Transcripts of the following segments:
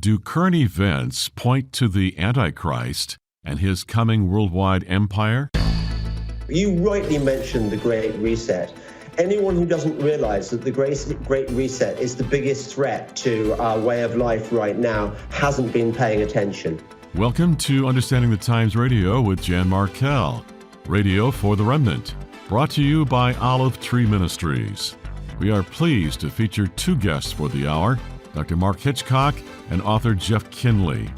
Do current events point to the Antichrist and his coming worldwide empire? You rightly mentioned the Great Reset. Anyone who doesn't realize that the Great Reset is the biggest threat to our way of life right now hasn't been paying attention. Welcome to Understanding the Times Radio with Jan Markell, Radio for the Remnant, brought to you by Olive Tree Ministries. We are pleased to feature two guests for the hour, Dr. Mark Hitchcock and author Jeff Kinley.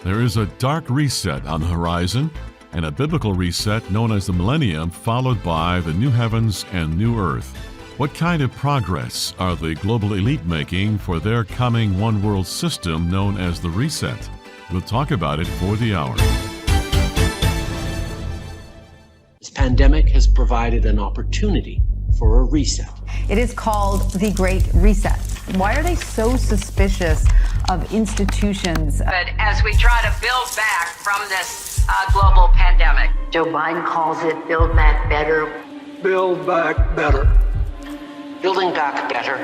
There is a dark reset on the horizon and a biblical reset known as the millennium, followed by the new heavens and new earth. What kind of progress are the global elite making for their coming one world system known as the reset? We'll talk about it for the hour. This pandemic has provided an opportunity for a reset. It is called the Great Reset. Why are they so suspicious of institutions? But as we try to build back from this global pandemic. Joe Biden calls it Build Back Better. Build back better. Building back better.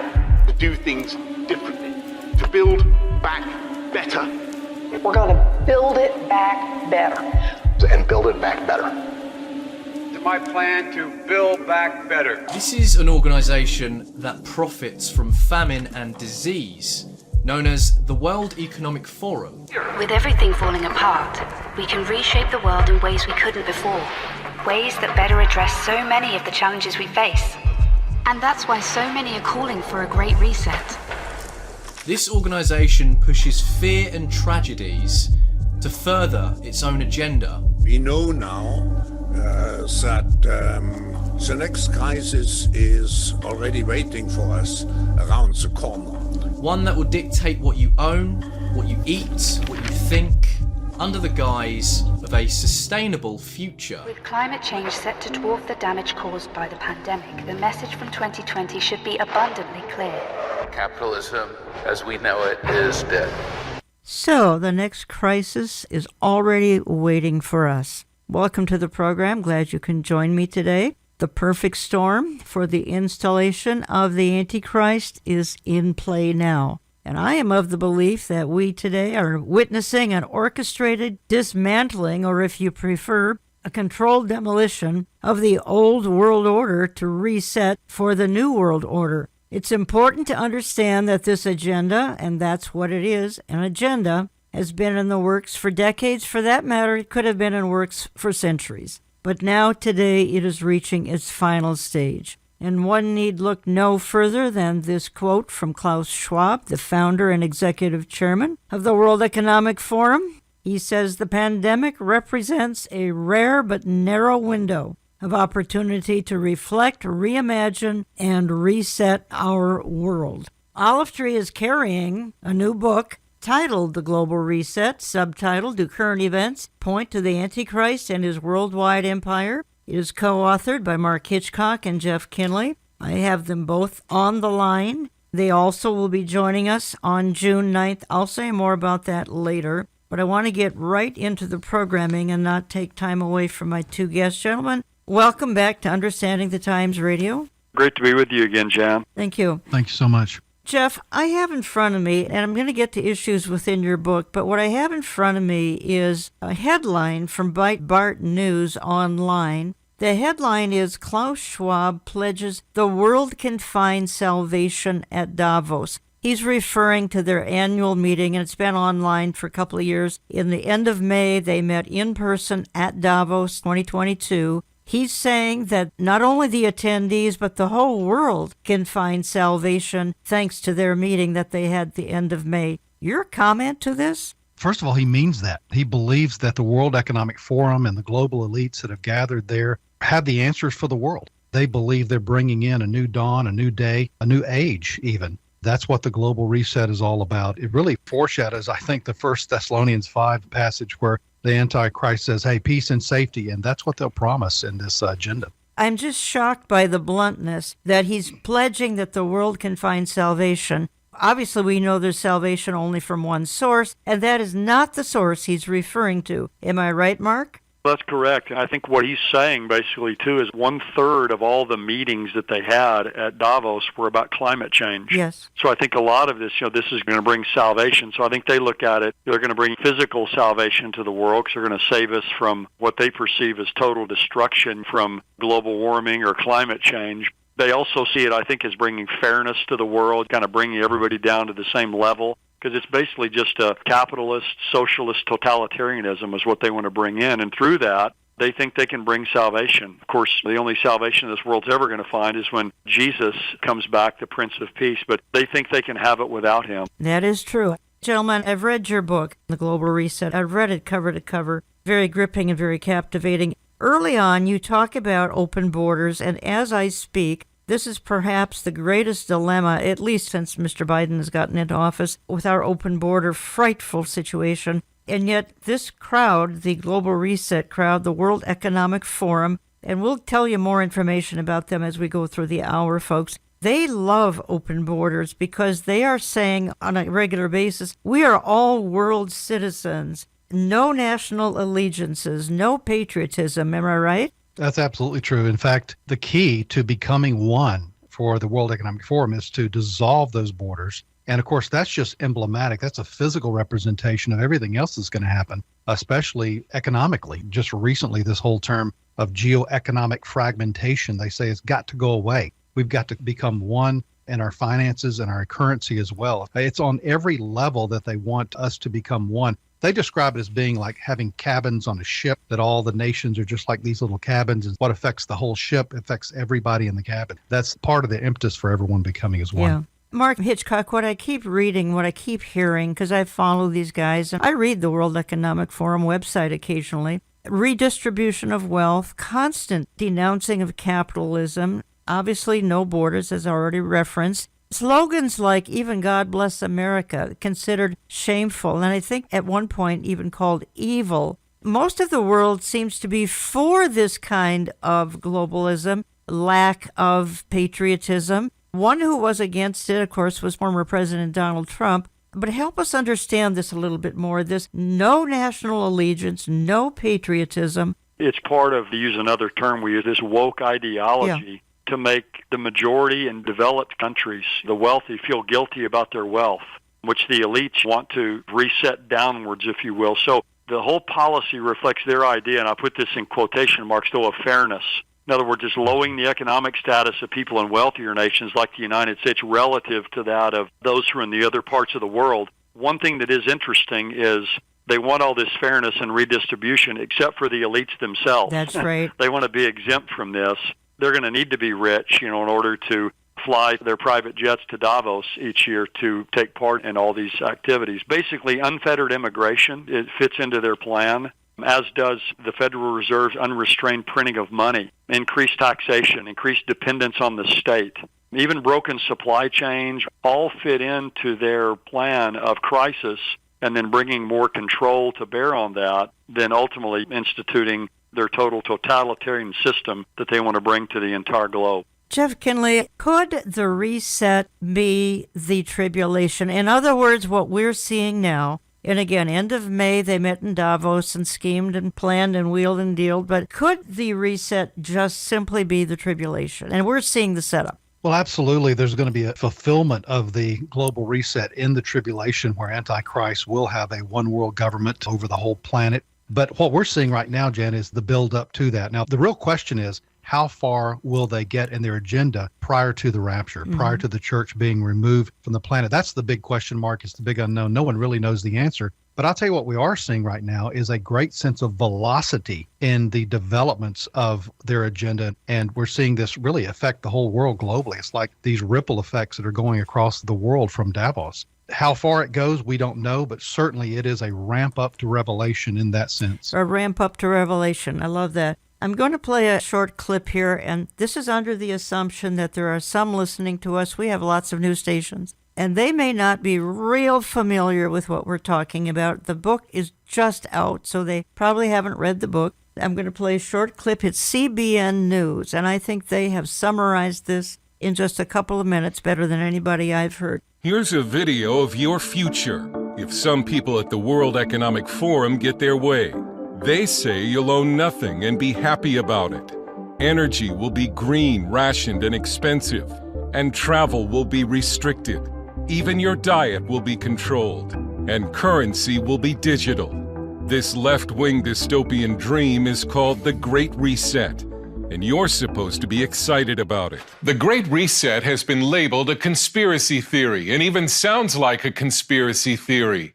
To do things differently. To build back better. We're going to build it back better. And build it back better. My plan to build back better. This is an organisation that profits from famine and disease, known as the World Economic Forum. With everything falling apart, we can reshape the world in ways we couldn't before, ways that better address so many of the challenges we face. And that's why so many are calling for a great reset. This organisation pushes fear and tragedies to further its own agenda. We know now that the next crisis is already waiting for us around the corner. One that will dictate what you own, what you eat, what you think, under the guise of a sustainable future. With climate change set to dwarf the damage caused by the pandemic, the message from 2020 should be abundantly clear. Capitalism, as we know it, is dead. So, the next crisis is already waiting for us. Welcome to the program. Glad you can join me today. The perfect storm for the installation of the Antichrist is in play now. And I am of the belief that we today are witnessing an orchestrated dismantling, or if you prefer, a controlled demolition of the old world order to reset for the new world order. It's important to understand that this agenda, and that's what it is, an agenda, has been in the works for decades. For that matter, it could have been in works for centuries. But now, today, it is reaching its final stage. And one need look no further than this quote from Klaus Schwab, the founder and executive chairman of the World Economic Forum. He says the pandemic represents a rare but narrow window of opportunity to reflect, reimagine, and reset our world. Olive Tree is carrying a new book titled The Global Reset, subtitled Do Current Events Point to the Antichrist and His Worldwide Empire? It is co-authored by Mark Hitchcock and Jeff Kinley. I have them both on the line. They also will be joining us on June 9th. I'll say more about that later, but I want to get right into the programming and not take time away from my two guests. Gentlemen, welcome back to Understanding the Times Radio. Great to be with you again, Jan. Thank you. Thank you so much. Jeff, I have in front of me, and I'm going to get to issues within your book, but what I have in front of me is a headline from Breitbart News Online. The headline is Klaus Schwab pledges the world can find salvation at Davos. He's referring to their annual meeting, and it's been online for a couple of years. In the end of May, they met in person at Davos 2022. He's saying that not only the attendees, but the whole world can find salvation thanks to their meeting that they had at the end of May. Your comment to this? First of all, he means that. He believes that the World Economic Forum and the global elites that have gathered there have the answers for the world. They believe they're bringing in a new dawn, a new day, a new age even. That's what the global reset is all about. It really foreshadows, I think, the 1 Thessalonians 5 passage where the Antichrist says, hey, peace and safety, and that's what they'll promise in this agenda. I'm just shocked by the bluntness that he's pledging that the world can find salvation. Obviously, we know there's salvation only from one source, and that is not the source he's referring to. Am I right, Mark? That's correct. I think what he's saying basically, too, is 1/3 of all the meetings that they had at Davos were about climate change. Yes. So I think a lot of this, this is going to bring salvation. So I think they look at it, they're going to bring physical salvation to the world because they're going to save us from what they perceive as total destruction from global warming or climate change. They also see it, I think, as bringing fairness to the world, kind of bringing everybody down to the same level. Because it's basically just a capitalist, socialist totalitarianism is what they want to bring in. And through that, they think they can bring salvation. Of course, the only salvation this world's ever going to find is when Jesus comes back, the Prince of Peace. But they think they can have it without him. That is true. Gentlemen, I've read your book, The Global Reset. I've read it cover to cover. Very gripping and very captivating. Early on, you talk about open borders, and as I speak, this is perhaps the greatest dilemma, at least since Mr. Biden has gotten into office, with our open border frightful situation. And yet this crowd, the Global Reset crowd, the World Economic Forum, and we'll tell you more information about them as we go through the hour, folks, they love open borders because they are saying on a regular basis, we are all world citizens, no national allegiances, no patriotism. Am I right? That's absolutely true. In fact, the key to becoming one for the World Economic Forum is to dissolve those borders. And of course, that's just emblematic. That's a physical representation of everything else that's going to happen, especially economically. Just recently, this whole term of geoeconomic fragmentation, they say it's got to go away. We've got to become one in our finances and our currency as well. It's on every level that they want us to become one. They describe it as being like having cabins on a ship, that all the nations are just like these little cabins, and what affects the whole ship affects everybody in the cabin. That's part of the impetus for everyone becoming as one. Yeah. Mark Hitchcock, what I keep reading, what I keep hearing, because I follow these guys, and I read the World Economic Forum website occasionally, redistribution of wealth, constant denouncing of capitalism, obviously no borders, as already referenced. Slogans like even God Bless America, considered shameful, and I think at one point even called evil. Most of the world seems to be for this kind of globalism, lack of patriotism. One who was against it, of course, was former President Donald Trump. But help us understand this a little bit more, this no national allegiance, no patriotism. It's part of, to use another term we use, this woke ideology. Yeah. To make the majority in developed countries, the wealthy, feel guilty about their wealth, which the elites want to reset downwards, if you will. So the whole policy reflects their idea, and I put this in quotation marks, though, of fairness. In other words, it's lowering the economic status of people in wealthier nations like the United States relative to that of those who are in the other parts of the world. One thing that is interesting is they want all this fairness and redistribution except for the elites themselves. That's right. They want to be exempt from this. They're going to need to be rich, in order to fly their private jets to Davos each year to take part in all these activities. Basically, unfettered immigration, it fits into their plan, as does the Federal Reserve's unrestrained printing of money, increased taxation, increased dependence on the state. Even broken supply chains all fit into their plan of crisis and then bringing more control to bear on that, then ultimately instituting their total totalitarian system that they want to bring to the entire globe. Jeff Kinley, could the reset be the tribulation? In other words, what we're seeing now, and again, end of May, they met in Davos and schemed and planned and wheeled and dealed, but could the reset just simply be the tribulation? And we're seeing the setup. Well, absolutely. There's going to be a fulfillment of the global reset in the tribulation where Antichrist will have a one world government over the whole planet. But what we're seeing right now, Jen, is the build up to that. Now, the real question is, how far will they get in their agenda prior to the rapture, prior to the church being removed from the planet? That's the big question mark. It's the big unknown. No one really knows the answer. But I'll tell you what we are seeing right now is a great sense of velocity in the developments of their agenda. And we're seeing this really affect the whole world globally. It's like these ripple effects that are going across the world from Davos. How far it goes, we don't know, but certainly it is a ramp up to revelation in that sense. A ramp up to revelation. I love that. I'm going to play a short clip here, and this is under the assumption that there are some listening to us. We have lots of news stations, and they may not be real familiar with what we're talking about. The book is just out, so they probably haven't read the book. I'm going to play a short clip. It's CBN News, and I think they have summarized this in just a couple of minutes better than anybody I've heard. Here's a video of your future if some people at the World Economic Forum get their way. They say you'll own nothing and be happy about it. Energy will be green, rationed, and expensive, and travel will be restricted. Even your diet will be controlled, and currency will be digital. This left-wing dystopian dream is called the Great Reset, and you're supposed to be excited about it. The Great Reset has been labeled a conspiracy theory, and even sounds like a conspiracy theory.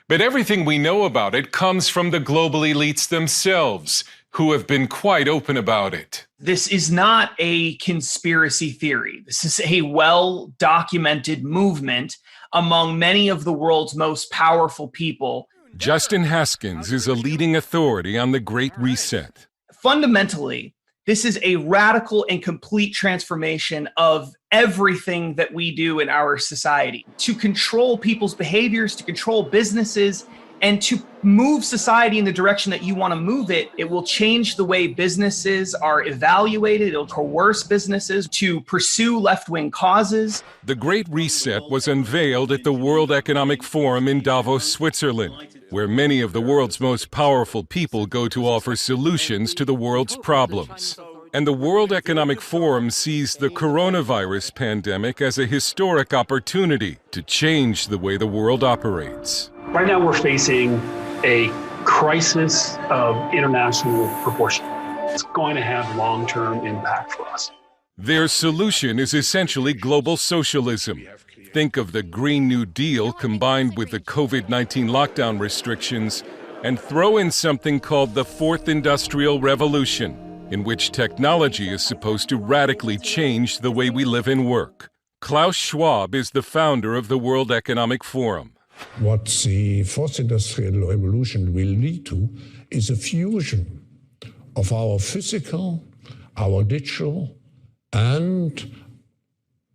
But everything we know about it comes from the global elites themselves, who have been quite open about it. This is not a conspiracy theory. This is a well-documented movement among many of the world's most powerful people. Justin Haskins is a leading authority on the Great Reset. Fundamentally, this is a radical and complete transformation of everything that we do in our society to control people's behaviors, to control businesses, and to move society in the direction that you want to move it. It will change the way businesses are evaluated. It'll coerce businesses to pursue left-wing causes. The Great Reset was unveiled at the World Economic Forum in Davos, Switzerland, where many of the world's most powerful people go to offer solutions to the world's problems. And the World Economic Forum sees the coronavirus pandemic as a historic opportunity to change the way the world operates. Right now we're facing a crisis of international proportion. It's going to have long-term impact for us. Their solution is essentially global socialism. Think of the Green New Deal combined with the COVID-19 lockdown restrictions, and throw in something called the Fourth Industrial Revolution, in which technology is supposed to radically change the way we live and work. Klaus Schwab is the founder of the World Economic Forum. What the Fourth Industrial Revolution will lead to is a fusion of our physical, our digital, and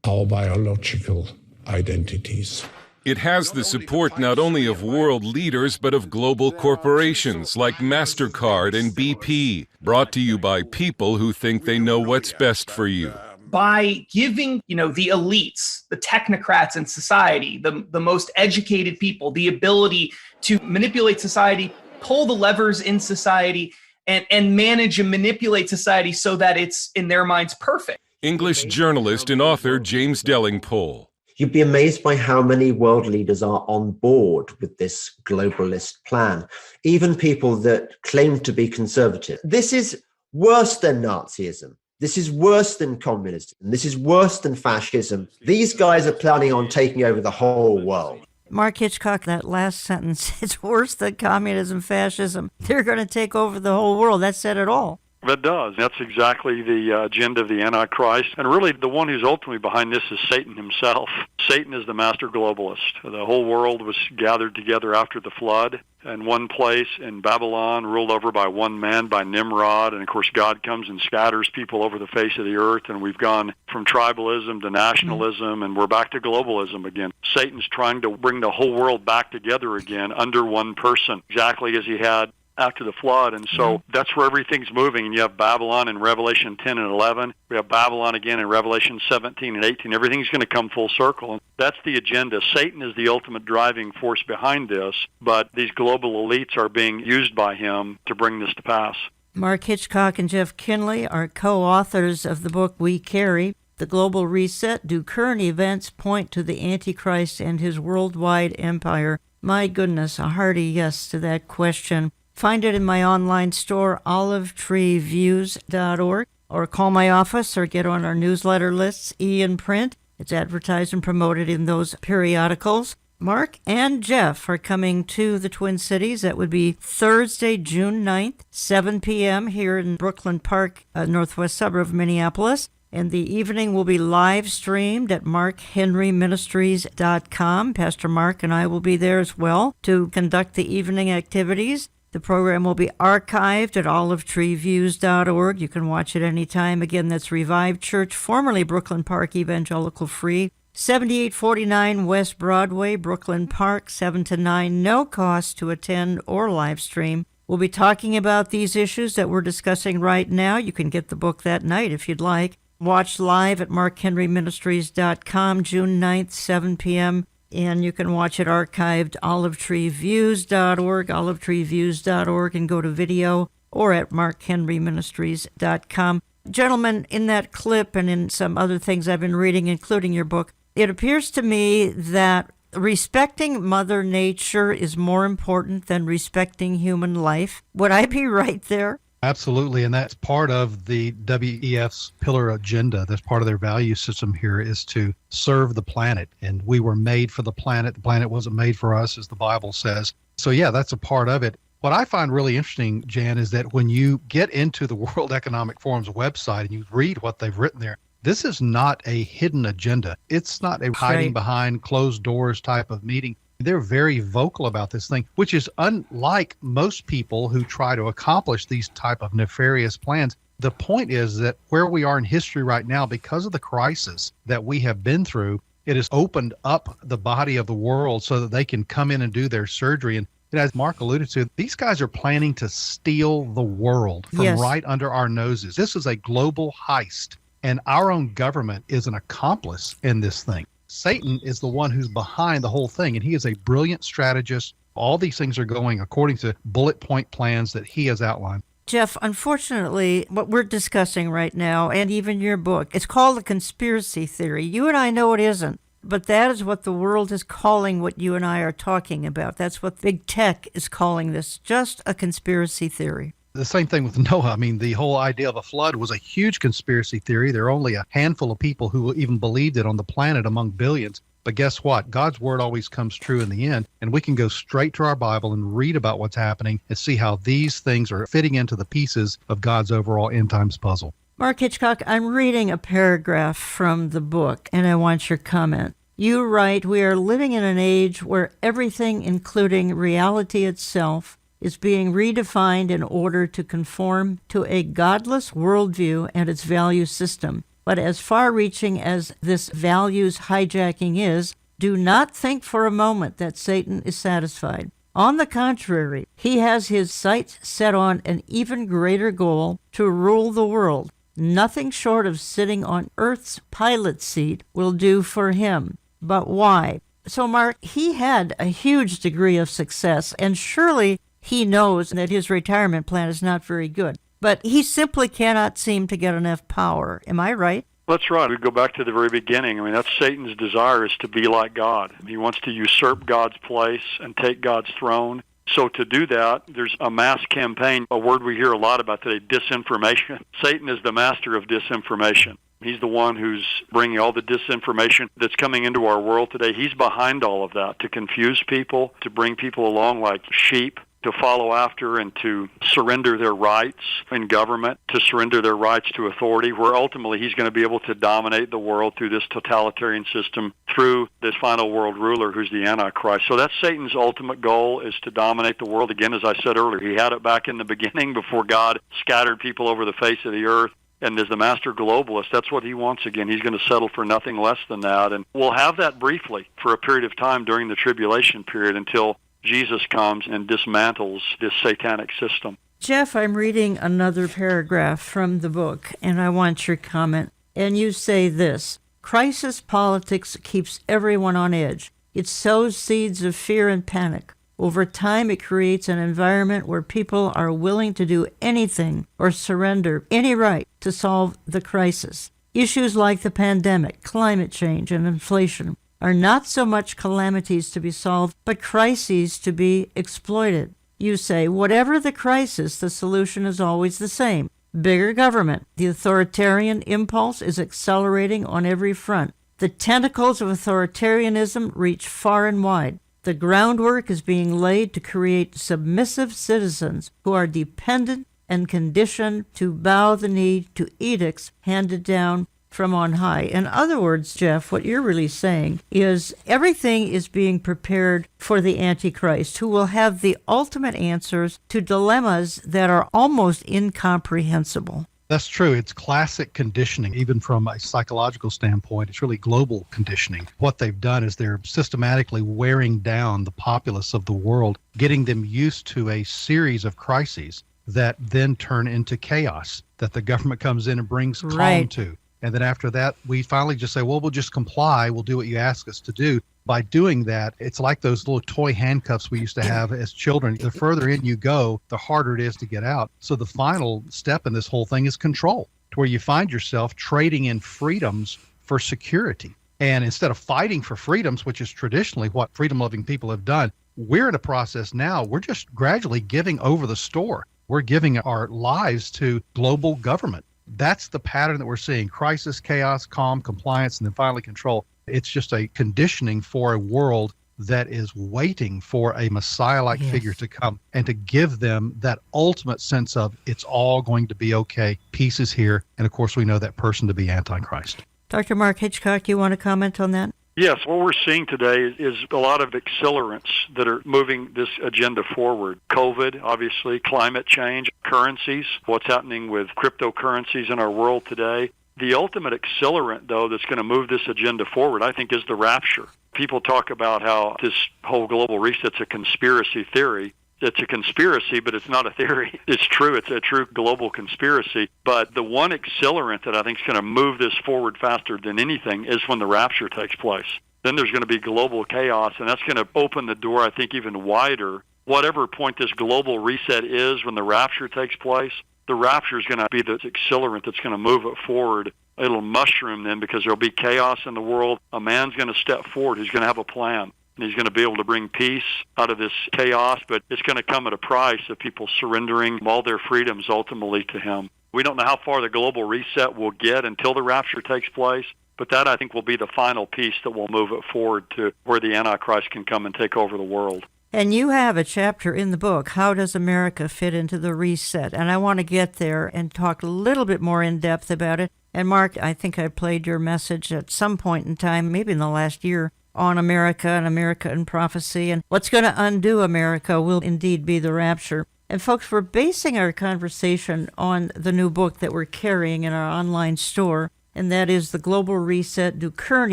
our biological identities. It has the support not only of world leaders, but of global corporations like MasterCard and BP, brought to you by people who think they know what's best for you. By giving, the elites, the technocrats in society, the most educated people, the ability to manipulate society, pull the levers in society, and manage and manipulate society so that it's, in their minds, perfect. English journalist and author James Delingpole. You'd be amazed by how many world leaders are on board with this globalist plan, even people that claim to be conservative. This is worse than Nazism. This is worse than communism. This is worse than fascism. These guys are planning on taking over the whole world. Mark Hitchcock, that last sentence, it's worse than communism, fascism. They're going to take over the whole world. That said it all. It does. That's exactly the agenda of the Antichrist. And really, the one who's ultimately behind this is Satan himself. Satan is the master globalist. The whole world was gathered together after the flood in one place in Babylon, ruled over by one man, by Nimrod. And, of course, God comes and scatters people over the face of the earth. And we've gone from tribalism to nationalism, and we're back to globalism again. Satan's trying to bring the whole world back together again under one person, exactly as he had after the flood. And so that's where everything's moving. And you have Babylon in Revelation 10 and 11. We have Babylon again in Revelation 17 and 18. Everything's going to come full circle. And that's the agenda. Satan is the ultimate driving force behind this, but these global elites are being used by him to bring this to pass. Mark Hitchcock and Jeff Kinley are co-authors of the book We Carry, The Global Reset. Do current events point to the Antichrist and his worldwide empire? My goodness, a hearty yes to that question. Find it in my online store, olivetreeviews.org, or call my office or get on our newsletter lists, in print. It's advertised and promoted in those periodicals. Mark and Jeff are coming to the Twin Cities. That would be Thursday, June 9th, 7 p.m. here in Brooklyn Park, northwest suburb of Minneapolis. And the evening will be live streamed at markhenryministries.com. Pastor Mark and I will be there as well to conduct the evening activities. The program will be archived at olivetreeviews.org. You can watch it anytime. Again, that's Revived Church, formerly Brooklyn Park Evangelical Free, 7849 West Broadway, Brooklyn Park, 7 to 9. No cost to attend or live stream. We'll be talking about these issues that we're discussing right now. You can get the book that night if you'd like. Watch live at markhenryministries.com, June 9th, 7 p.m. And you can watch it archived olivetreeviews.org, and go to video, or at markhenryministries.com. Gentlemen, in that clip and in some other things I've been reading, including your book, it appears to me that respecting Mother Nature is more important than respecting human life. Would I be right there? Absolutely, and that's part of the WEF's pillar agenda. That's part of their value system here, is to serve the planet. And we were made for the planet. The planet wasn't made for us, as the Bible says. So yeah, that's a part of it. What I find really interesting, Jan, is that when you get into the World Economic Forum's website and you read what they've written there, this is not a hidden agenda. It's not a hiding behind closed doors type of meeting. They're very vocal about this thing, which is unlike most people who try to accomplish these type of nefarious plans. The point is that where we are in history right now, because of the crisis that we have been through, it has opened up the body of the world so that they can come in and do their surgery. And as Mark alluded to, these guys are planning to steal the world from right under our noses. This is a global heist, and our own government is an accomplice in this thing. Satan is the one who's behind the whole thing, and he is a brilliant strategist. All these things are going according to bullet point plans that he has outlined. Jeff, unfortunately, what we're discussing right now, and even your book, it's called a conspiracy theory. You and I know it isn't, but that is what the world is calling what you and I are talking about. That's what big tech is calling this, just a conspiracy theory. The same thing with Noah. I mean, the whole idea of a flood was a huge conspiracy theory. There are only a handful of people who even believed it on the planet among billions. But guess what? God's word always comes true in the end, and we can go straight to our Bible and read about what's happening and see how these things are fitting into the pieces of God's overall end times puzzle. Mark Hitchcock, I'm reading a paragraph from the book, and I want your comment. You write, "We are living in an age where everything, including reality itself, is being redefined in order to conform to a godless worldview and its value system. But as far-reaching as this values hijacking is, do not think for a moment that Satan is satisfied. On the contrary, he has his sights set on an even greater goal: to rule the world. Nothing short of sitting on Earth's pilot seat will do for him. But why?" So, Mark, he had a huge degree of success, and surely he knows that his retirement plan is not very good, but he simply cannot seem to get enough power. Am I right? That's right. We go back to the very beginning. I mean, that's Satan's desire, is to be like God. He wants to usurp God's place and take God's throne. So to do that, there's a mass campaign, a word we hear a lot about today, disinformation. Satan is the master of disinformation. He's the one who's bringing all the disinformation that's coming into our world today. He's behind all of that, to confuse people, to bring people along like sheep, to follow after and to surrender their rights in government, to surrender their rights to authority, where ultimately he's going to be able to dominate the world through this totalitarian system, through this final world ruler who's the Antichrist. So that's Satan's ultimate goal, is to dominate the world. Again, as I said earlier, he had it back in the beginning before God scattered people over the face of the earth. And as the master globalist, that's what he wants again. He's going to settle for nothing less than that. And we'll have that briefly for a period of time during the tribulation period until Jesus comes and dismantles this satanic system. Jeff, I'm reading another paragraph from the book, and I want your comment. And you say this: "Crisis politics keeps everyone on edge. It sows seeds of fear and panic. Over time, it creates an environment where people are willing to do anything or surrender any right to solve the crisis. Issues like the pandemic, climate change, and inflation are not so much calamities to be solved, but crises to be exploited. You say, whatever the crisis, the solution is always the same: bigger government. The authoritarian impulse is accelerating on every front. The tentacles of authoritarianism reach far and wide. The groundwork is being laid to create submissive citizens who are dependent and conditioned to bow the knee to edicts handed down from on high." In other words, Jeff, what you're really saying is everything is being prepared for the Antichrist, who will have the ultimate answers to dilemmas that are almost incomprehensible. That's true. It's classic conditioning, even from a psychological standpoint. It's really global conditioning. What they've done is they're systematically wearing down the populace of the world, getting them used to a series of crises that then turn into chaos, that the government comes in and brings calm to. And then after that, we finally just say, well, we'll just comply. We'll do what you ask us to do. By doing that, it's like those little toy handcuffs we used to have as children. The further in you go, the harder it is to get out. So the final step in this whole thing is control, to where you find yourself trading in freedoms for security. And instead of fighting for freedoms, which is traditionally what freedom-loving people have done, we're in a process now. We're just gradually giving over the store. We're giving our lives to global government. That's the pattern that we're seeing: crisis, chaos, calm, compliance, and then finally control. It's just a conditioning for a world that is waiting for a Messiah-like figure to come and to give them that ultimate sense of it's all going to be okay. Peace is here. And of course, we know that person to be Antichrist. Dr. Mark Hitchcock, you want to comment on that? Yes, what we're seeing today is a lot of accelerants that are moving this agenda forward. COVID, obviously, climate change, currencies, what's happening with cryptocurrencies in our world today. The ultimate accelerant, though, that's going to move this agenda forward, I think, is the rapture. People talk about how this whole global reset's a conspiracy theory. It's a conspiracy, but it's not a theory. It's true. It's a true global conspiracy. But the one accelerant that I think is going to move this forward faster than anything is when the rapture takes place. Then there's going to be global chaos, and that's going to open the door, I think, even wider. Whatever point this global reset is when the rapture takes place, the rapture is going to be the accelerant that's going to move it forward. It'll mushroom then, because there'll be chaos in the world. A man's going to step forward. He's going to have a plan. And he's going to be able to bring peace out of this chaos, but it's going to come at a price of people surrendering all their freedoms ultimately to him. We don't know how far the global reset will get until the rapture takes place, but that, I think, will be the final piece that will move it forward to where the Antichrist can come and take over the world. And you have a chapter in the book, How Does America Fit into the Reset? And I want to get there and talk a little bit more in depth about it. And Mark, I think I played your message at some point in time, maybe in the last year, on America and America in prophecy. And what's going to undo America will indeed be the rapture. And folks, we're basing our conversation on the new book that we're carrying in our online store, and that is The Global Reset, Do Current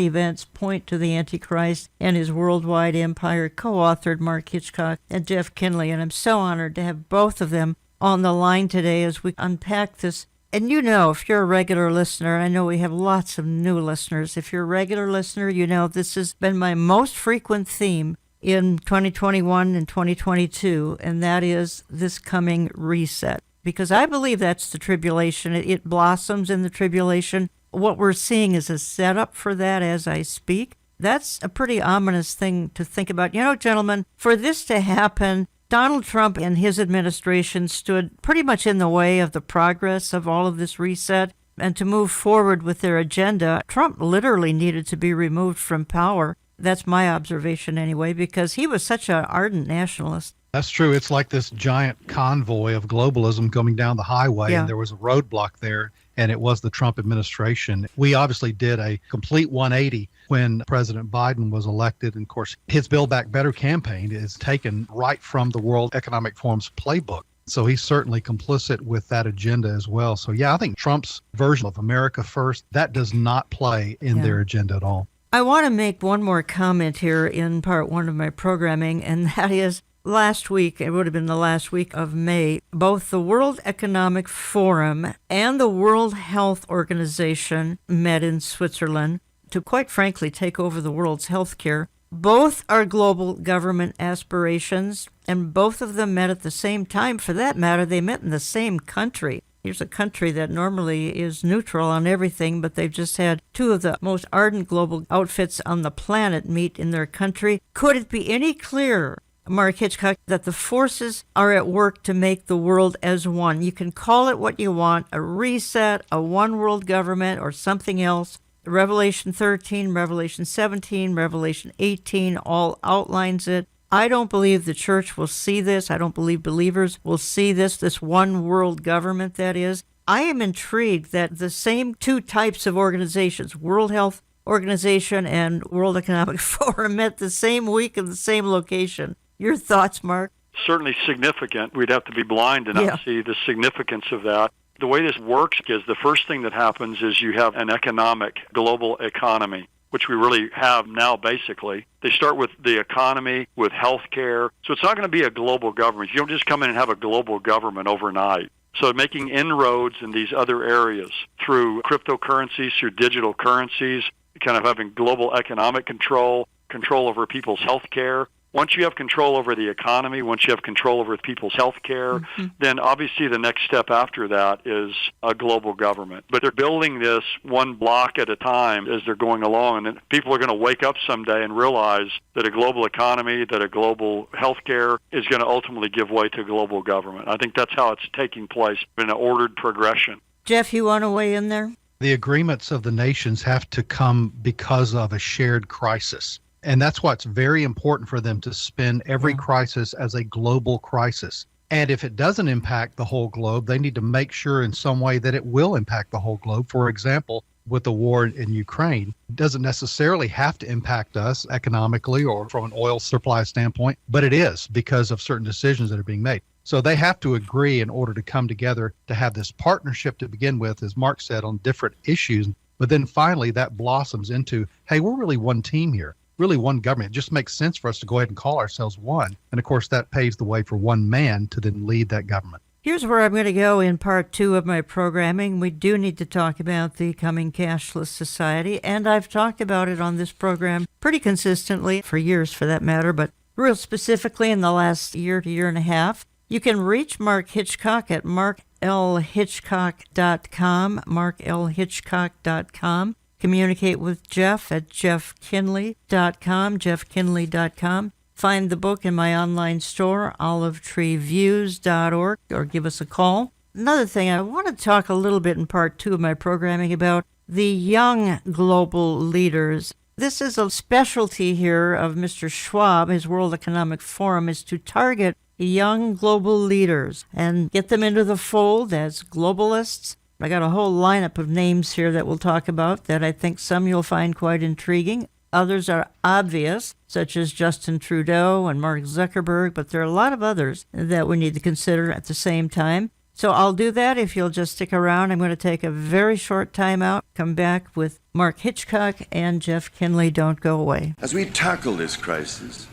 Events Point to the Antichrist and His Worldwide Empire, co-authored Mark Hitchcock and Jeff Kinley. And I'm so honored to have both of them on the line today as we unpack this. And you know, if you're a regular listener, I know we have lots of new listeners. If you're a regular listener, you know this has been my most frequent theme in 2021 and 2022, and that is this coming reset. Because I believe that's the tribulation. It blossoms in the tribulation. What we're seeing is a setup for that as I speak. That's a pretty ominous thing to think about. You know, gentlemen, for this to happen, Donald Trump and his administration stood pretty much in the way of the progress of all of this reset. And to move forward with their agenda, Trump literally needed to be removed from power. That's my observation anyway, because he was such an ardent nationalist. That's true. It's like this giant convoy of globalism coming down the highway, and there was a roadblock there, and it was the Trump administration. We obviously did a complete 180 when President Biden was elected. And of course, his Build Back Better campaign is taken right from the World Economic Forum's playbook. So he's certainly complicit with that agenda as well. So yeah, I think Trump's version of America First, that does not play in their agenda at all. I want to make one more comment here in part one of my programming, and that is last week, it would have been the last week of May, both the World Economic Forum and the World Health Organization met in Switzerland to, quite frankly, take over the world's health care. Both are global government aspirations, and both of them met at the same time. For that matter, they met in the same country. Here's a country that normally is neutral on everything, but they've just had two of the most ardent global outfits on the planet meet in their country. Could it be any clearer, Mark Hitchcock, that the forces are at work to make the world as one? You can call it what you want, a reset, a one world government, or something else. Revelation 13, Revelation 17, Revelation 18 all outlines it. I don't believe the church will see this. I don't believe believers will see this one world government, that is. I am intrigued that the same two types of organizations, World Health Organization and World Economic Forum, met the same week in the same location. Your thoughts, Mark? Certainly significant. We'd have to be blind to not see the significance of that. The way this works is the first thing that happens is you have an economic global economy, which we really have now basically. They start with the economy, with health care. So it's not going to be a global government. You don't just come in and have a global government overnight. So making inroads in these other areas through cryptocurrencies, through digital currencies, kind of having global economic control over people's health care. Once you have control over the economy, once you have control over people's health care, then obviously the next step after that is a global government. But they're building this one block at a time as they're going along, and people are going to wake up someday and realize that a global economy, that a global health care is going to ultimately give way to global government. I think that's how it's taking place in an ordered progression. Jeff, you want to weigh in there? The agreements of the nations have to come because of a shared crisis. And that's why it's very important for them to spin every crisis as a global crisis. And if it doesn't impact the whole globe, they need to make sure in some way that it will impact the whole globe. For example, with the war in Ukraine, it doesn't necessarily have to impact us economically or from an oil supply standpoint, but it is because of certain decisions that are being made. So they have to agree in order to come together to have this partnership to begin with, as Mark said, on different issues. But then finally that blossoms into, hey, we're really one team here. Really one government. It just makes sense for us to go ahead and call ourselves one. And of course, that paves the way for one man to then lead that government. Here's where I'm going to go in part 2 of my programming. We do need to talk about the coming cashless society, and I've talked about it on this program pretty consistently for years for that matter, but real specifically in the last year to year and a half. You can reach Mark Hitchcock at marklhitchcock.com, marklhitchcock.com. Communicate with Jeff at jeffkinley.com, jeffkinley.com. Find the book in my online store, olivetreeviews.org, or give us a call. Another thing, I want to talk a little bit in part 2 of my programming about the young global leaders. This is a specialty here of Mr. Schwab. His World Economic Forum is to target young global leaders and get them into the fold as globalists. I got a whole lineup of names here that we'll talk about that I think some you'll find quite intriguing. Others are obvious, such as Justin Trudeau and Mark Zuckerberg, but there are a lot of others that we need to consider at the same time. So I'll do that if you'll just stick around. I'm going to take a very short time out, come back with Mark Hitchcock and Jeff Kinley. Don't go away. As we tackle this crisis,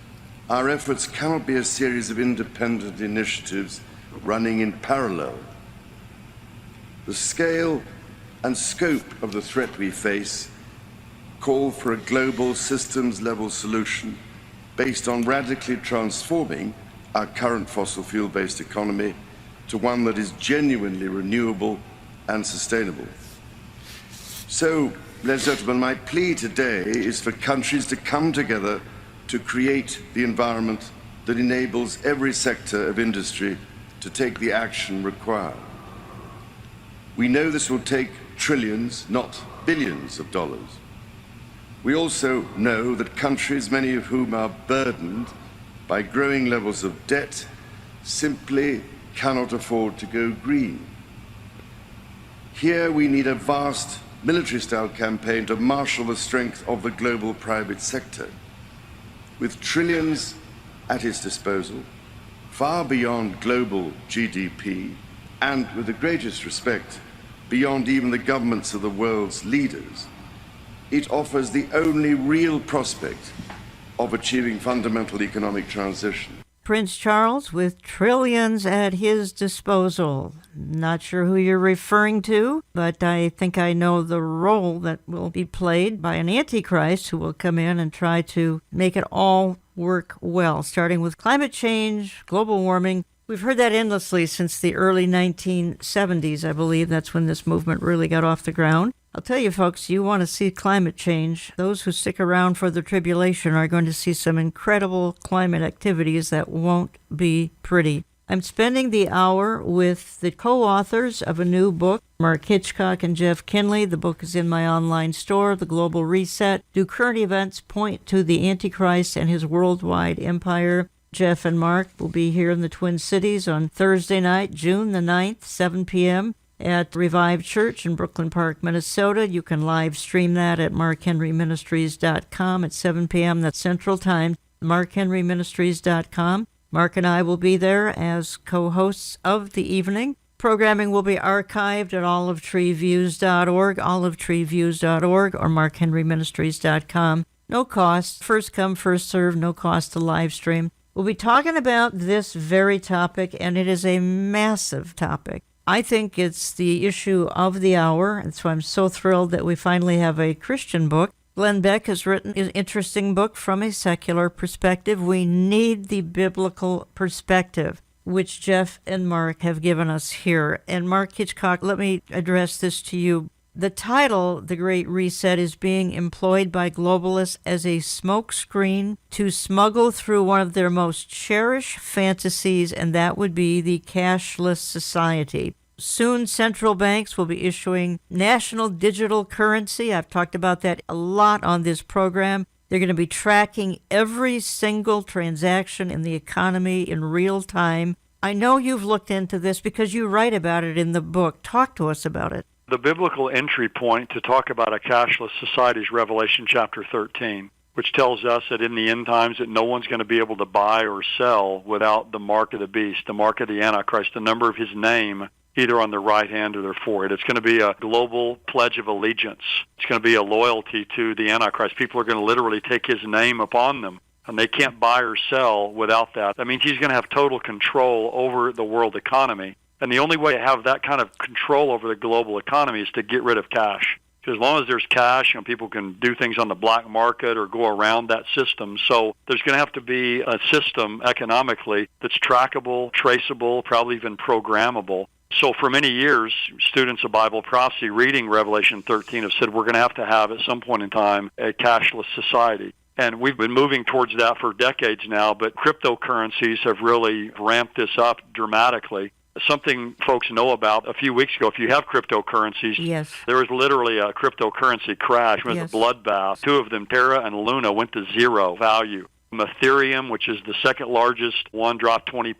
our efforts cannot be a series of independent initiatives running in parallel. The scale and scope of the threat we face call for a global systems-level solution based on radically transforming our current fossil fuel-based economy to one that is genuinely renewable and sustainable. So, ladies and gentlemen, my plea today is for countries to come together to create the environment that enables every sector of industry to take the action required. We know this will take trillions, not billions of dollars. We also know that countries, many of whom are burdened by growing levels of debt, simply cannot afford to go green. Here we need a vast military-style campaign to marshal the strength of the global private sector. With trillions at its disposal, far beyond global GDP, and with the greatest respect, beyond even the governments of the world's leaders, it offers the only real prospect of achieving fundamental economic transition. Prince Charles with trillions at his disposal. Not sure who you're referring to, but I think I know the role that will be played by an antichrist who will come in and try to make it all work well, starting with climate change, global warming. We've heard that endlessly since the early 1970s, I believe. That's when this movement really got off the ground. I'll tell you, folks, you want to see climate change. Those who stick around for the tribulation are going to see some incredible climate activities that won't be pretty. I'm spending the hour with the co-authors of a new book, Mark Hitchcock and Jeff Kinley. The book is in my online store, The Global Reset. Do current events point to the Antichrist and his worldwide empire? Jeff and Mark will be here in the Twin Cities on Thursday night, June the 9th, 7 p.m. at Revive Church in Brooklyn Park, Minnesota. You can live stream that at markhenryministries.com at 7 p.m. That's Central Time, markhenryministries.com. Mark and I will be there as co-hosts of the evening. Programming will be archived at olivetreeviews.org, olivetreeviews.org, or markhenryministries.com. No cost. First come, first serve. No cost to live stream. We'll be talking about this very topic, and it is a massive topic. I think it's the issue of the hour. That's why I'm so thrilled that we finally have a Christian book. Glenn Beck has written an interesting book from a secular perspective. We need the biblical perspective, which Jeff and Mark have given us here. And Mark Hitchcock, let me address this to you. The title, The Great Reset, is being employed by globalists as a smokescreen to smuggle through one of their most cherished fantasies, and that would be the cashless society. Soon, central banks will be issuing national digital currency. I've talked about that a lot on this program. They're going to be tracking every single transaction in the economy in real time. I know you've looked into this because you write about it in the book. Talk to us about it. The biblical entry point to talk about a cashless society is Revelation chapter 13, which tells us that in the end times that no one's going to be able to buy or sell without the mark of the beast, the mark of the Antichrist, the number of his name, either on their right hand or their forehead. It's going to be a global pledge of allegiance. It's going to be a loyalty to the Antichrist. People are going to literally take his name upon them, and they can't buy or sell without that. That means he's going to have total control over the world economy. And the only way to have that kind of control over the global economy is to get rid of cash. Because as long as there's cash, people can do things on the black market or go around that system. So there's going to have to be a system economically that's trackable, traceable, probably even programmable. So for many years, students of Bible prophecy reading Revelation 13 have said we're going to have at some point in time a cashless society. And we've been moving towards that for decades now, but cryptocurrencies have really ramped this up dramatically. Something folks know about a few weeks ago, if you have cryptocurrencies, yes, there was literally a cryptocurrency crash. It was a bloodbath. Two of them, Terra and Luna, went to zero value. Ethereum, which is the second largest one, dropped 20%.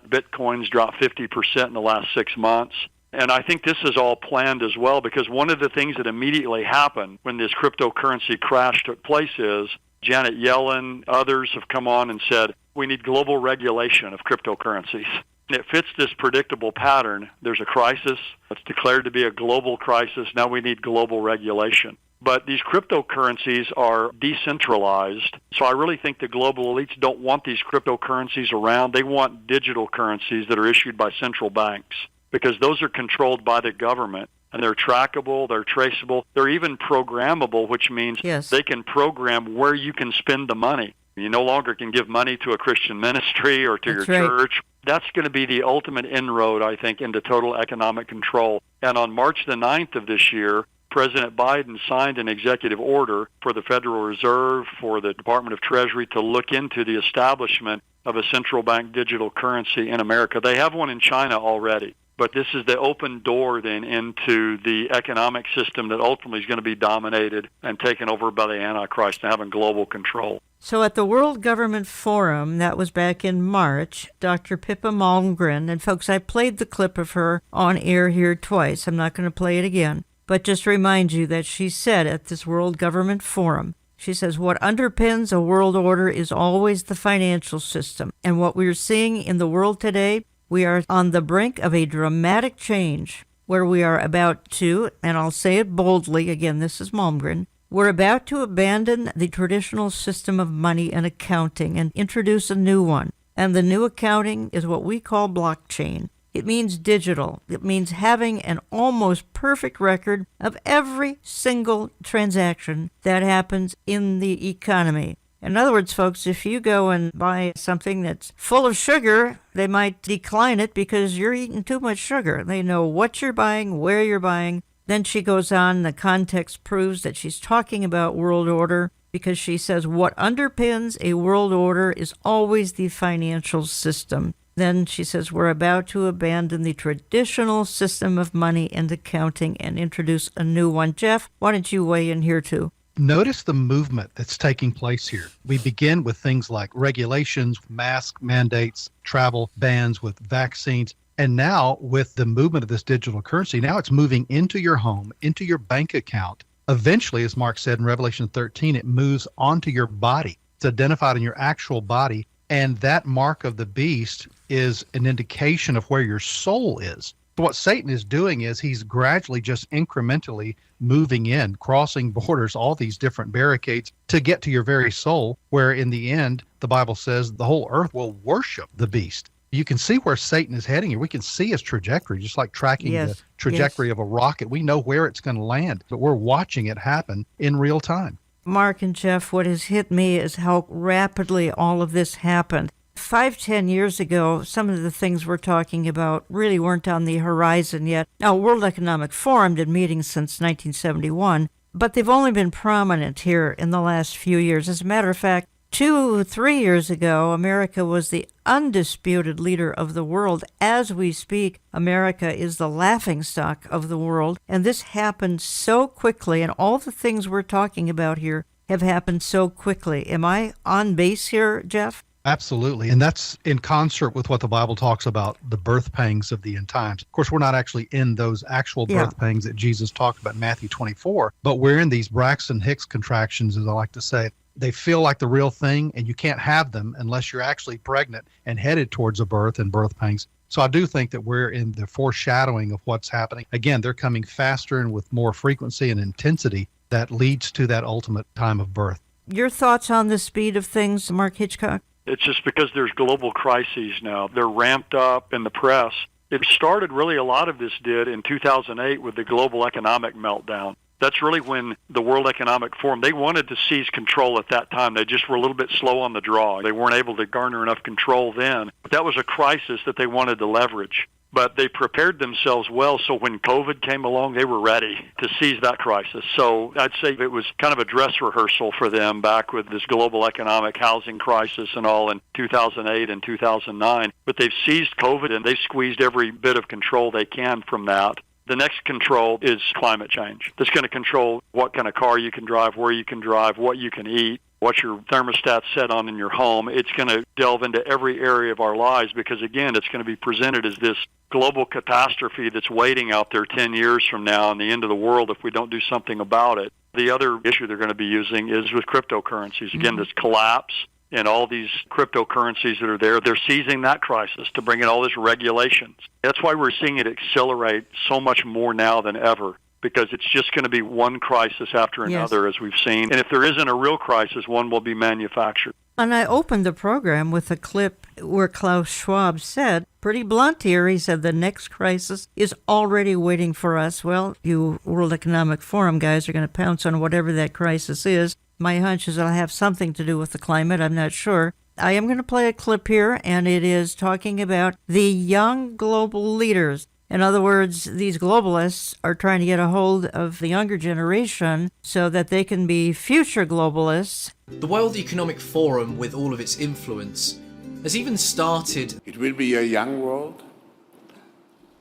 Bitcoin's dropped 50% in the last 6 months. And I think this is all planned as well, because one of the things that immediately happened when this cryptocurrency crash took place is Janet Yellen, others have come on and said, we need global regulation of cryptocurrencies. And it fits this predictable pattern. There's a crisis. It's declared to be a global crisis. Now we need global regulation. But these cryptocurrencies are decentralized. So I really think the global elites don't want these cryptocurrencies around. They want digital currencies that are issued by central banks, because those are controlled by the government. And they're trackable, they're traceable, they're even programmable, which means they can program where you can spend the money. You no longer can give money to a Christian ministry or to your church. That's going to be the ultimate inroad, I think, into total economic control. And on March the 9th of this year, President Biden signed an executive order for the Federal Reserve, for the Department of Treasury to look into the establishment of a central bank digital currency in America. They have one in China already. But this is the open door then into the economic system that ultimately is going to be dominated and taken over by the Antichrist and having global control. So at the World Government Forum, that was back in March, Dr. Pippa Malmgren, and folks, I played the clip of her on air here twice. I'm not going to play it again. But just to remind you that she said at this World Government Forum, she says, what underpins a world order is always the financial system. And what we're seeing in the world today, we are on the brink of a dramatic change where we are about to, and I'll say it boldly, again, this is Malmgren, we're about to abandon the traditional system of money and accounting and introduce a new one. And the new accounting is what we call blockchain. It means digital. It means having an almost perfect record of every single transaction that happens in the economy. In other words, folks, if you go and buy something that's full of sugar, they might decline it because you're eating too much sugar. They know what you're buying, where you're buying. Then she goes on, the context proves that she's talking about world order, because she says what underpins a world order is always the financial system. Then she says we're about to abandon the traditional system of money and accounting and introduce a new one. Jeff, why don't you weigh in here too? Notice the movement that's taking place here. We begin with things like regulations, mask mandates, travel bans, with vaccines. And now with the movement of this digital currency, now it's moving into your home, into your bank account. Eventually, as Mark said in Revelation 13, it moves onto your body. It's identified in your actual body. And that mark of the beast is an indication of where your soul is. So what Satan is doing is he's gradually just incrementally moving in, crossing borders, all these different barricades to get to your very soul, where in the end, the Bible says the whole earth will worship the beast. You can see where Satan is heading here. We can see his trajectory, just like tracking the trajectory of a rocket. We know where it's going to land, but we're watching it happen in real time. Mark and Jeff, what has hit me is how rapidly all of this happened. 5-10 years ago, some of the things we're talking about really weren't on the horizon yet. Now, World Economic Forum did meetings since 1971, but they've only been prominent here in the last few years. As a matter of fact, 2-3 years ago, America was the undisputed leader of the world. As we speak, America is the laughingstock of the world. And this happened so quickly, and all the things we're talking about here have happened so quickly. Am I on base here, Jeff? Absolutely. And that's in concert with what the Bible talks about, the birth pangs of the end times. Of course, we're not actually in those actual birth pangs that Jesus talked about in Matthew 24, but we're in these Braxton Hicks contractions, as I like to say. They feel like the real thing, and you can't have them unless you're actually pregnant and headed towards a birth and birth pangs. So I do think that we're in the foreshadowing of what's happening. Again, they're coming faster and with more frequency and intensity that leads to that ultimate time of birth. Your thoughts on the speed of things, Mark Hitchcock? It's just because there's global crises now. They're ramped up in the press. It started really, a lot of this did in 2008 with the global economic meltdown. That's really when the World Economic Forum, they wanted to seize control at that time. They just were a little bit slow on the draw. They weren't able to garner enough control then. But that was a crisis that they wanted to leverage. But they prepared themselves well, so when COVID came along, they were ready to seize that crisis. So I'd say it was kind of a dress rehearsal for them back with this global economic housing crisis and all in 2008 and 2009. But they've seized COVID, and they've squeezed every bit of control they can from that. The next control is climate change. That's going to control what kind of car you can drive, where you can drive, what you can eat, what your thermostat's set on in your home. It's going to delve into every area of our lives because, again, it's going to be presented as this global catastrophe that's waiting out there 10 years from now and the end of the world if we don't do something about it. The other issue they're going to be using is with cryptocurrencies. Again, this collapse and all these cryptocurrencies that are there, they're seizing that crisis to bring in all this regulations. That's why we're seeing it accelerate so much more now than ever, because it's just going to be one crisis after another, as we've seen. And if there isn't a real crisis, one will be manufactured. And I opened the program with a clip where Klaus Schwab said, pretty blunt here, he said, the next crisis is already waiting for us. Well, you World Economic Forum guys are going to pounce on whatever that crisis is. My hunch is it'll have something to do with the climate. I'm not sure. I am going to play a clip here, and it is talking about the young global leaders. In other words, these globalists are trying to get a hold of the younger generation so that they can be future globalists. The World Economic Forum, with all of its influence, has even started... It will be a young world.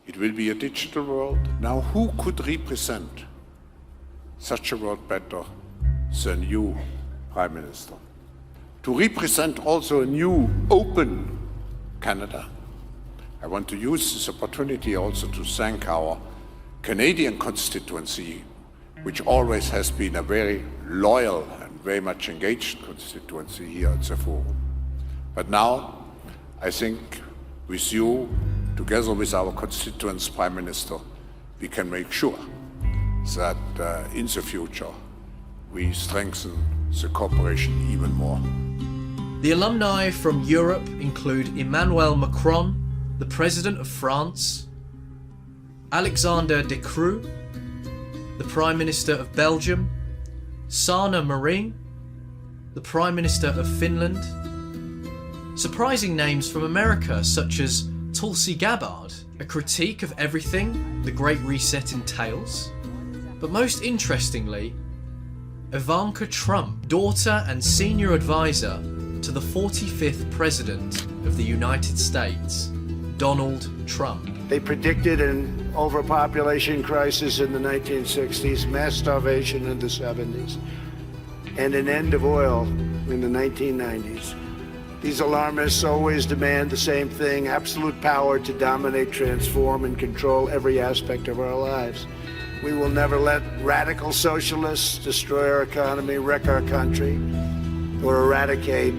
It will be a digital world. Now, who could represent such a world better than you, Prime Minister? To represent also a new, open Canada. I want to use this opportunity also to thank our Canadian constituency, which always has been a very loyal and very much engaged constituency here at the Forum. But now, I think with you, together with our constituents, Prime Minister, we can make sure that in the future we strengthen the cooperation even more. The alumni from Europe include Emmanuel Macron, the President of France, Alexander De Croo, the Prime Minister of Belgium, Sanna Marin, the Prime Minister of Finland. Surprising names from America such as Tulsi Gabbard, a critique of everything the Great Reset entails. But most interestingly, Ivanka Trump, daughter and senior advisor to the 45th President of the United States, Donald Trump. They predicted an overpopulation crisis in the 1960s, mass starvation in the 70s, and an end of oil in the 1990s. These alarmists always demand the same thing, absolute power to dominate, transform, and control every aspect of our lives. We will never let radical socialists destroy our economy, wreck our country, or eradicate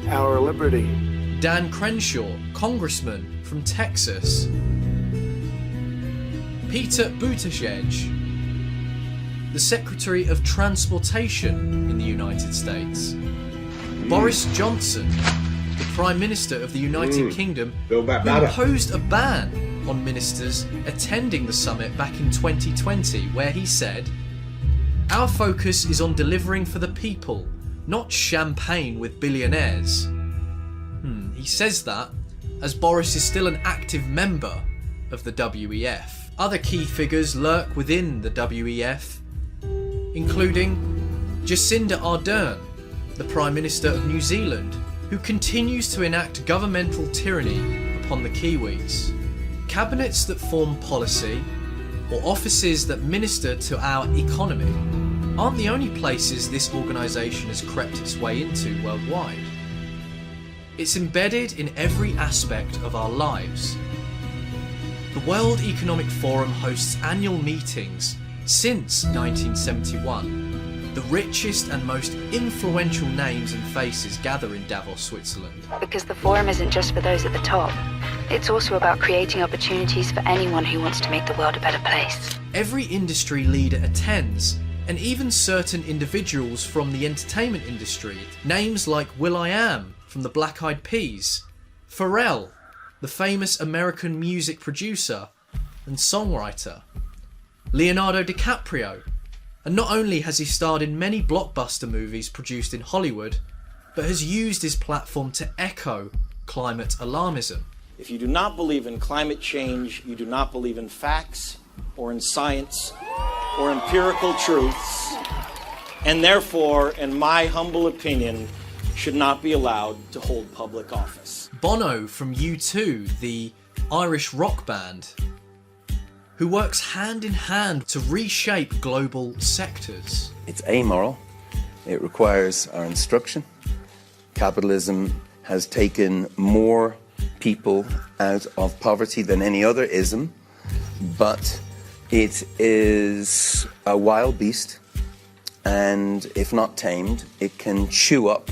our liberty. Dan Crenshaw, congressman from Texas. Peter Buttigieg, the Secretary of Transportation in the United States. Boris Johnson, the Prime Minister of the United Kingdom, Build Back who Better. imposed a ban on ministers attending the summit back in 2020, where he said, "Our focus is on delivering for the people, not champagne with billionaires." He says that as Boris is still an active member of the WEF. Other key figures lurk within the WEF, including Jacinda Ardern, the Prime Minister of New Zealand, who continues to enact governmental tyranny upon the Kiwis. Cabinets that form policy, or offices that minister to our economy, aren't the only places this organisation has crept its way into worldwide. It's embedded in every aspect of our lives. The World Economic Forum hosts annual meetings since 1971. The richest and most influential names and faces gather in Davos, Switzerland. Because the forum isn't just for those at the top. It's also about creating opportunities for anyone who wants to make the world a better place. Every industry leader attends, and even certain individuals from the entertainment industry. Names like will.i.am from the Black Eyed Peas, Pharrell, the famous American music producer and songwriter, Leonardo DiCaprio. And not only has he starred in many blockbuster movies produced in Hollywood, but has used his platform to echo climate alarmism. If you do not believe in climate change, you do not believe in facts or in science or empirical truths, and therefore, in my humble opinion, should not be allowed to hold public office. Bono from U2, the Irish rock band, who works hand in hand to reshape global sectors. It's amoral. It requires our instruction. Capitalism has taken more people out of poverty than any other ism, but it is a wild beast, and if not tamed, it can chew up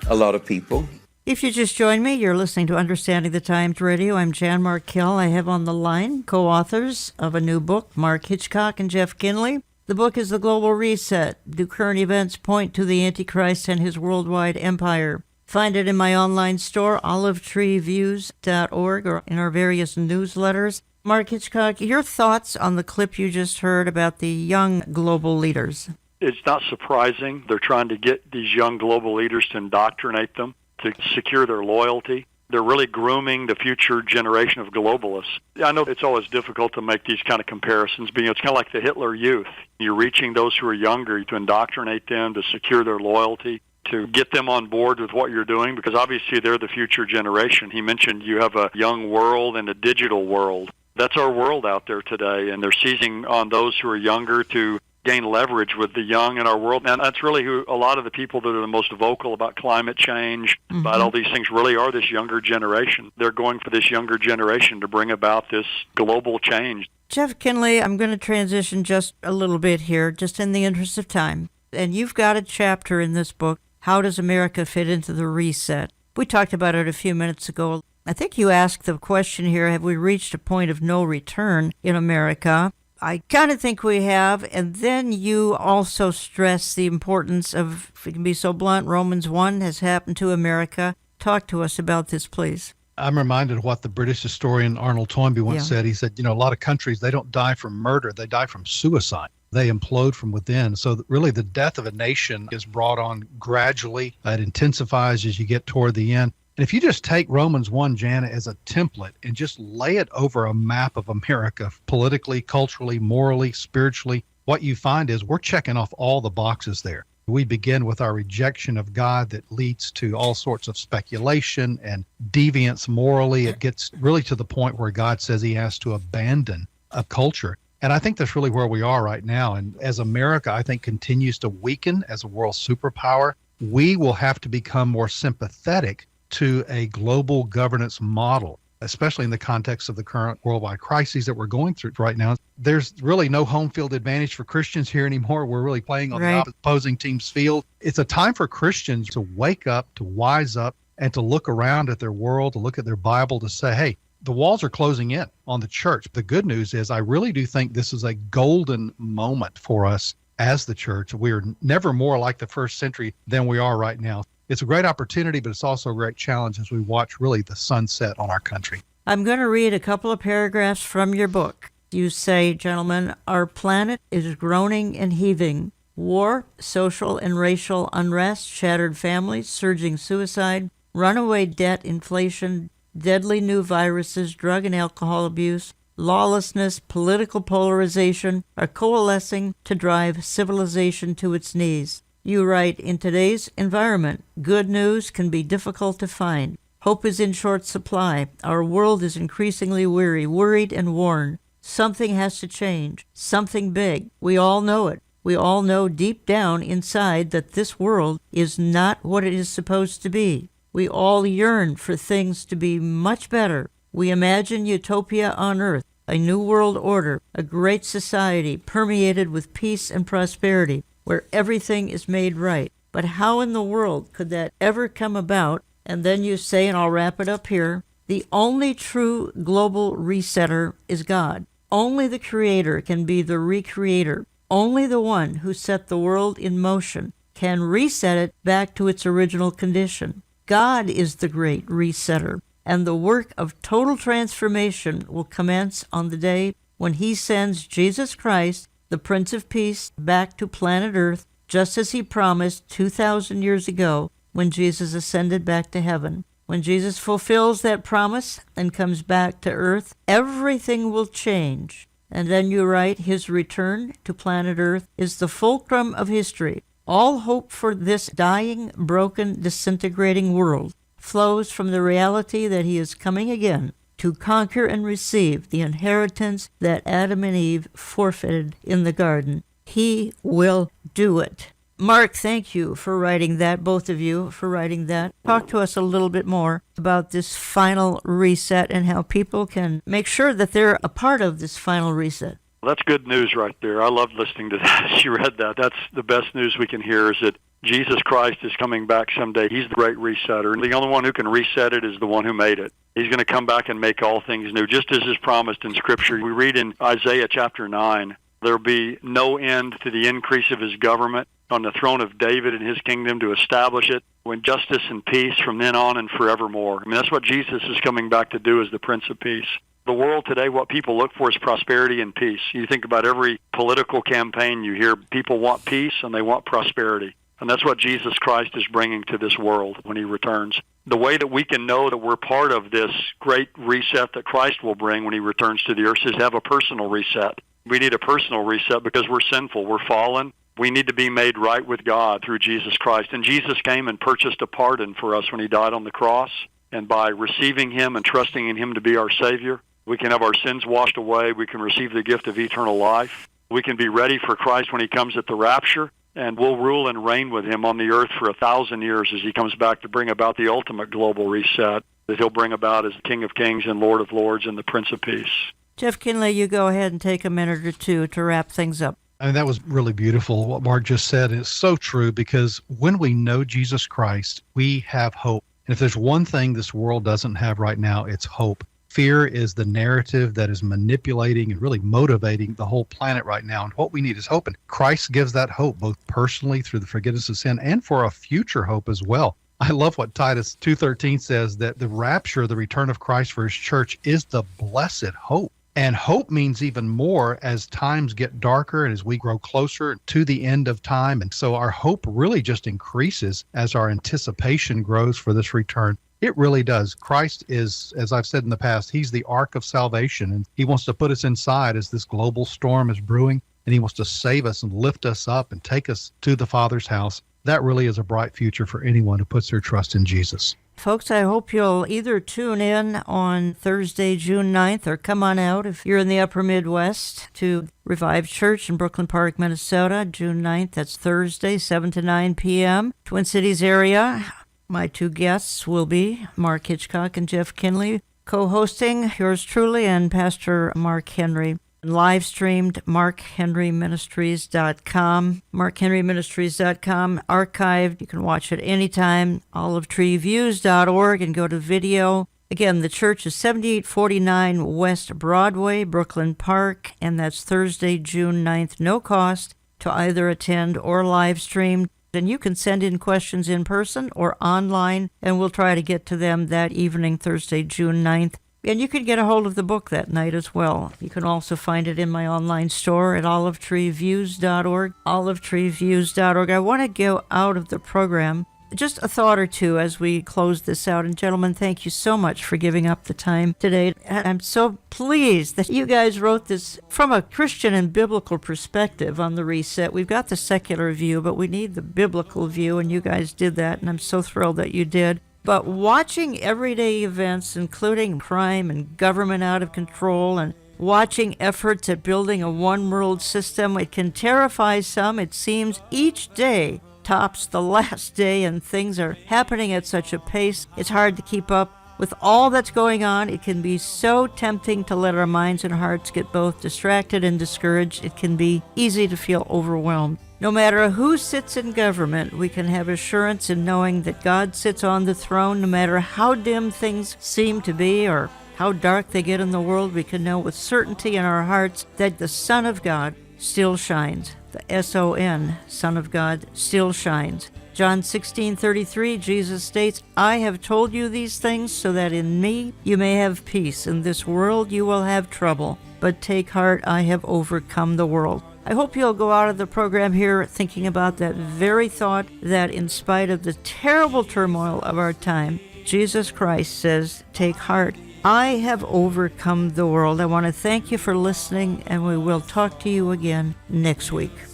a lot of people. If you just joined me, you're listening to Understanding the Times Radio. I'm Jan Markell. I have on the line co-authors of a new book, Mark Hitchcock and Jeff Kinley. The book is The Global Reset. Do current events point to the Antichrist and his worldwide empire? Find it in my online store, olivetreeviews.org, or in our various newsletters. Mark Hitchcock, your thoughts on the clip you just heard about the young global leaders? It's not surprising. They're trying to get these young global leaders to indoctrinate them, to secure their loyalty. They're really grooming the future generation of globalists. I know it's always difficult to make these kind of comparisons, but it's kind of like the Hitler Youth. You're reaching those who are younger to indoctrinate them, to secure their loyalty, to get them on board with what you're doing, because obviously they're the future generation. He mentioned you have a young world and a digital world. That's our world out there today, and they're seizing on those who are younger to gain leverage with the young in our world. And that's really who a lot of the people that are the most vocal about climate change, about all these things, really are this younger generation. They're going for this younger generation to bring about this global change. Jeff Kinley, I'm going to transition just a little bit here, just in the interest of time. And you've got a chapter in this book, How Does America Fit into the Reset? We talked about it a few minutes ago. I think you asked the question here, have we reached a point of no return in America? I kind of think we have, and then you also stress the importance of, if we can be so blunt, Romans 1 has happened to America. Talk to us about this, please. I'm reminded of what the British historian Arnold Toynbee once said. He said, a lot of countries, they don't die from murder, they die from suicide. They implode from within. So really the death of a nation is brought on gradually. It intensifies as you get toward the end. And if you just take Romans 1, Jana, as a template and just lay it over a map of America, politically, culturally, morally, spiritually, what you find is we're checking off all the boxes there. We begin with our rejection of God that leads to all sorts of speculation and deviance morally. It gets really to the point where God says he has to abandon a culture. And I think that's really where we are right now. And as America, I think, continues to weaken as a world superpower, we will have to become more sympathetic to a global governance model, especially in the context of the current worldwide crises that we're going through right now. There's really no home field advantage for Christians here anymore. We're really playing on the opposing team's field. It's a time for Christians to wake up, to wise up, and to look around at their world, to look at their Bible, to say, hey, the walls are closing in on the church. The good news is I really do think this is a golden moment for us as the church. We are never more like the first century than we are right now. it's a great opportunity, but it's also a great challenge as we watch really the sunset on our country. I'm going to read a couple of paragraphs from your book. You say, gentlemen, our planet is groaning and heaving. War, social and racial unrest, shattered families, surging suicide, runaway debt, inflation, deadly new viruses, drug and alcohol abuse, lawlessness, political polarization are coalescing to drive civilization to its knees. You write, in today's environment, good news can be difficult to find. Hope is in short supply. Our world is increasingly weary, worried and worn. Something has to change, something big. We all know it. We all know deep down inside that this world is not what it is supposed to be. We all yearn for things to be much better. We imagine utopia on earth, a new world order, a great society permeated with peace and prosperity, where everything is made right. But how in the world could that ever come about? And then you say, and I'll wrap it up here, the only true global resetter is God. Only the Creator can be the recreator. Only the one who set the world in motion can reset it back to its original condition. God is the great resetter, and the work of total transformation will commence on the day when He sends Jesus Christ, the Prince of Peace, back to planet Earth, just as He promised 2,000 years ago when Jesus ascended back to heaven. When Jesus fulfills that promise and comes back to Earth, everything will change. And then you write, His return to planet Earth is the fulcrum of history. All hope for this dying, broken, disintegrating world flows from the reality that He is coming again to conquer and receive the inheritance that Adam and Eve forfeited in the garden. He will do it. Mark, thank you for writing that, both of you for writing that. Talk to us a little bit more about this final reset and how people can make sure that they're a part of this final reset. Well, that's good news right there. I loved listening to that as you read that. That's the best news we can hear, is that Jesus Christ is coming back someday. He's the great resetter. And the only one who can reset it is the one who made it. He's going to come back and make all things new, just as is promised in Scripture. We read in Isaiah chapter 9, there will be no end to the increase of His government on the throne of David and His kingdom, to establish it with justice and peace from then on and forevermore. I mean, that's what Jesus is coming back to do as the Prince of Peace. The world today, what people look for is prosperity and peace. You think about every political campaign you hear, people want peace and they want prosperity. And that's what Jesus Christ is bringing to this world when He returns. The way that we can know that we're part of this great reset that Christ will bring when He returns to the earth is to have a personal reset. We need a personal reset because we're sinful, we're fallen. We need to be made right with God through Jesus Christ. And Jesus came and purchased a pardon for us when He died on the cross. And by receiving Him and trusting in Him to be our Savior, we can have our sins washed away. We can receive the gift of eternal life. We can be ready for Christ when He comes at the rapture. And we'll rule and reign with Him on the earth for 1,000 years as He comes back to bring about the ultimate global reset that He'll bring about as the King of Kings and Lord of Lords and the Prince of Peace. Jeff Kinley, you go ahead and take a minute or two to wrap things up. I mean, that was really beautiful, what Mark just said. And it's so true, because when we know Jesus Christ, we have hope. And if there's one thing this world doesn't have right now, it's hope. Fear is the narrative that is manipulating and really motivating the whole planet right now. And what we need is hope. And Christ gives that hope, both personally through the forgiveness of sin and for a future hope as well. I love what Titus 2:13 says, that the rapture, the return of Christ for His church, is the blessed hope. And hope means even more as times get darker and as we grow closer to the end of time. And so our hope really just increases as our anticipation grows for this return. It really does. Christ is, as I've said in the past, He's the ark of salvation, and He wants to put us inside as this global storm is brewing, and He wants to save us and lift us up and take us to the Father's house. That really is a bright future for anyone who puts their trust in Jesus. Folks, I hope you'll either tune in on Thursday, June 9th, or come on out if you're in the upper Midwest to Revive Church in Brooklyn Park, Minnesota, June 9th. That's Thursday, 7 to 9 p.m. Twin Cities area. My two guests will be Mark Hitchcock and Jeff Kinley, co-hosting yours truly and Pastor Mark Henry. Live streamed markhenryministries.com. markhenryministries.com, archived. You can watch it anytime. olivetreeviews.org and go to video. Again, the church is 7849 West Broadway, Brooklyn Park, and that's Thursday, June 9th. No cost to either attend or live stream. And you can send in questions in person or online, and we'll try to get to them that evening, Thursday, June 9th. And you can get a hold of the book that night as well. You can also find it in my online store at olivetreeviews.org, olivetreeviews.org. I want to go out of the program just a thought or two as we close this out. And gentlemen, thank you so much for giving up the time today. And I'm so pleased that you guys wrote this from a Christian and biblical perspective on the reset. We've got the secular view, but we need the biblical view, and you guys did that, and I'm so thrilled that you did. But watching everyday events, including crime and government out of control, and watching efforts at building a one-world system, it can terrify some. It seems each day tops the last day, and things are happening at such a pace, it's hard to keep up with all that's going on. It can be so tempting to let our minds and hearts get both distracted and discouraged. It can be easy to feel overwhelmed. No matter who sits in government, we can have assurance in knowing that God sits on the throne. No matter how dim things seem to be or how dark they get in the world, we can know with certainty in our hearts that the Son of God still shines. The S-O-N, Son of God, still shines. John 16:33, Jesus states, I have told you these things so that in me you may have peace. In this world you will have trouble, but take heart, I have overcome the world. I hope you'll go out of the program here thinking about that very thought, that in spite of the terrible turmoil of our time, Jesus Christ says, take heart, I have overcome the world. I want to thank you for listening, and we will talk to you again next week.